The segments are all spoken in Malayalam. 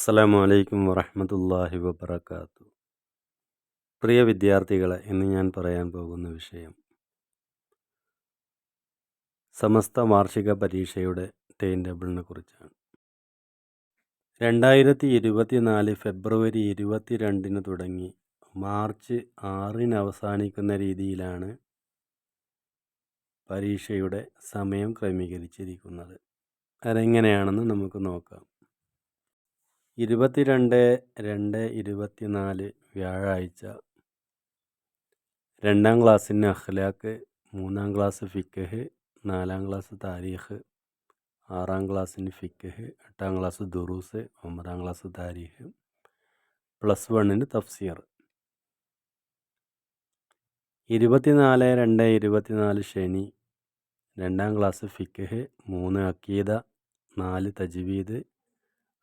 അസ്സലാമു അലൈക്കും വറഹ്മത്തുള്ളാഹി വബറകാതുഹു. പ്രിയ വിദ്യാർത്ഥികളെ, ഇന്ന് ഞാൻ പറയാൻ പോകുന്ന വിഷയം സമസ്ത വാർഷിക പരീക്ഷയുടെ ടൈം ടേബിളിനെ കുറിച്ചാണ്. 2024 ഫെബ്രുവരി 22 തുടങ്ങി മാർച്ച് 6 അവസാനിക്കുന്ന രീതിയിലാണ് പരീക്ഷയുടെ സമയം ക്രമീകരിച്ചിരിക്കുന്നത്. അതെങ്ങനെയാണെന്ന് നമുക്ക് നോക്കാം. 22/2/24 വ്യാഴാഴ്ച 2ാം ക്ലാസ്സിന് അഖ്ലാഖ്, 3ാം ക്ലാസ് ഫിഖ്ഹ്, 4ാം ക്ലാസ് താരീഖ്, 6ാം ക്ലാസ്സിന് ഫിഖ്ഹ്, 8ാം ക്ലാസ് ദുറൂസ്, 9ാം ക്ലാസ് താരീഖ്, +1 തഫ്സീർ. 24/2/24 ശനി 2ാം ക്ലാസ് ഫിഖ്ഹ്, 3 അഖീദ, 4 തജ്വീദ്,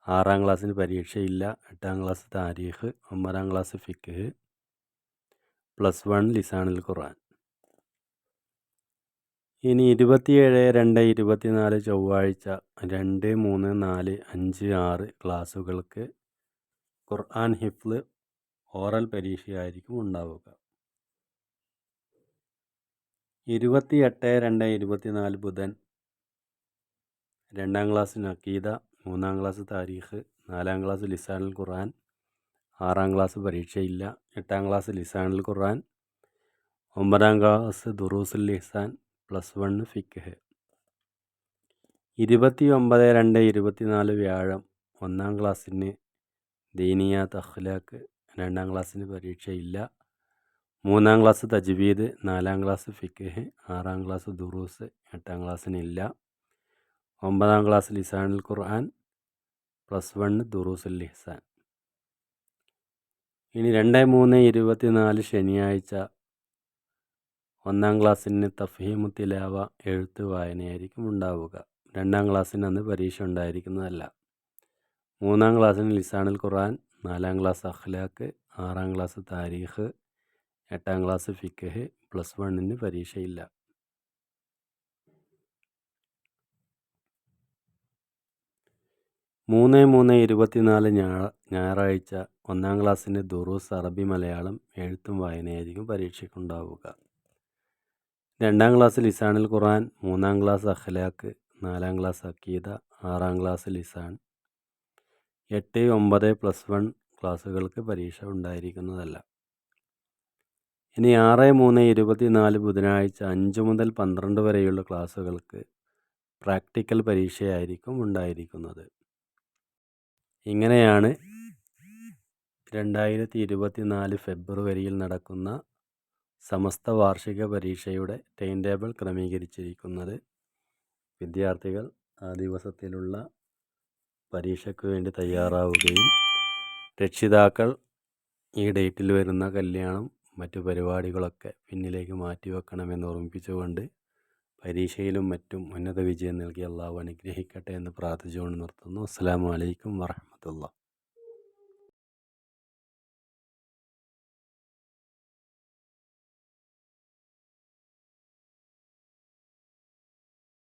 6ാം ക്ലാസ്സിന് പരീക്ഷയില്ല, 8ാം ക്ലാസ് താരീഖ്, 9ാം ക്ലാസ് ഫിഖ്ഹ്, +1 ലിസാനുൽ ഖുർആൻ. ഇനി 27/2/24 ചൊവ്വാഴ്ച 2, 3, 4, 5, 6 ക്ലാസ്സുകൾക്ക് ഖുർആൻ ഹിഫ്ള് ഓറൽ പരീക്ഷയായിരിക്കും ഉണ്ടാവുക. 28/2/24 ബുധൻ 2ാം ക്ലാസ്സിന് അഖീദ, 3ാം ക്ലാസ് താരീഖ്, 4ാം ക്ലാസ് ലിസാനുൽ ഖുർആൻ, 6ാം ക്ലാസ് പരീക്ഷയില്ല, 8ാം ക്ലാസ് ലിസാനുൽ ഖുർആൻ, 9ാം ക്ലാസ് ദുറൂസുൽ ഇഹ്സാൻ, +1 ഫിഖ്ഹ്. 29/2/24 വ്യാഴം 1ാം ക്ലാസ്സിന് ദീനിയാത്ത് അഖ്ലാഖ്, 2ാം ക്ലാസ്സിന് പരീക്ഷയില്ല, 3ാം ക്ലാസ് തജ്വീദ്, 4ാം ക്ലാസ് ഫിഖ്ഹ്, 6ാം ക്ലാസ് ദുറൂസ്, 8ാം ക്ലാസ്സിനില്ല, 9ാം ക്ലാസ് ലിസാനുൽ ഖുർആൻ, +1 ദുറൂസുൽ ഇഹ്സാൻ. ഇനി 2/3/24 ശനിയാഴ്ച 1ാം ക്ലാസ്സിന് തഫ്ഹീമു തിലാവ എഴുത്ത് വായനയായിരിക്കും ഉണ്ടാവുക. 2ാം ക്ലാസ്സിന് അന്ന് പരീക്ഷ ഉണ്ടായിരിക്കുന്നതല്ല. 3ാം ക്ലാസ്സിന് ലിസാനുൽ ഖുർആൻ, 4ാം class Akhlaq, 6ാം class Tariq, 8ാം class ഫിഖ്ഹ്, +1 പരീക്ഷയില്ല. 3/3/24 ഞായറാഴ്ച 1ാം ക്ലാസ്സിന് ദുറൂസ് അറബി മലയാളം എഴുത്തും വായനയായിരിക്കും പരീക്ഷയ്ക്കുണ്ടാവുക. 2ാം ക്ലാസ് ലിസാനുൽ ഖുർആൻ, 3ാം ക്ലാസ് അഖ്ലാഖ്, 4ാം ക്ലാസ് അഖീദ, 6ാം ക്ലാസ് ലിസാൻ. 8, 9, +1 ക്ലാസ്സുകൾക്ക് പരീക്ഷ ഉണ്ടായിരിക്കുന്നതല്ല. ഇനി 6/3/24 ബുധനാഴ്ച 5 മുതൽ 12 വരെയുള്ള ക്ലാസ്സുകൾക്ക് പ്രാക്ടിക്കൽ പരീക്ഷയായിരിക്കും ഉണ്ടായിരിക്കുന്നത്. ഇങ്ങനെയാണ് 2024 ഫെബ്രുവരിയിൽ നടക്കുന്ന സമസ്ത വാർഷിക പരീക്ഷയുടെ ടൈം ടേബിൾ ക്രമീകരിച്ചിരിക്കുന്നത്. വിദ്യാർത്ഥികൾ ആ ദിവസത്തിലുള്ള പരീക്ഷയ്ക്ക് വേണ്ടി തയ്യാറാവുകയും രക്ഷിതാക്കൾ ഈ ഡേറ്റിൽ വരുന്ന കല്യാണം, മറ്റു പരിപാടികളൊക്കെ പിന്നിലേക്ക് മാറ്റിവെക്കണമെന്ന് ഓർമ്മിപ്പിച്ചുകൊണ്ട് പരീക്ഷയിലും മറ്റും ഉന്നത വിജയം നൽകി അള്ളാഹു അനുഗ്രഹിക്കട്ടെ എന്ന് പ്രാർത്ഥിച്ചുകൊണ്ട് നിർത്തുന്നു. അസ്സലാമു അലൈക്കും വറഹ്മത്തുള്ളാഹി.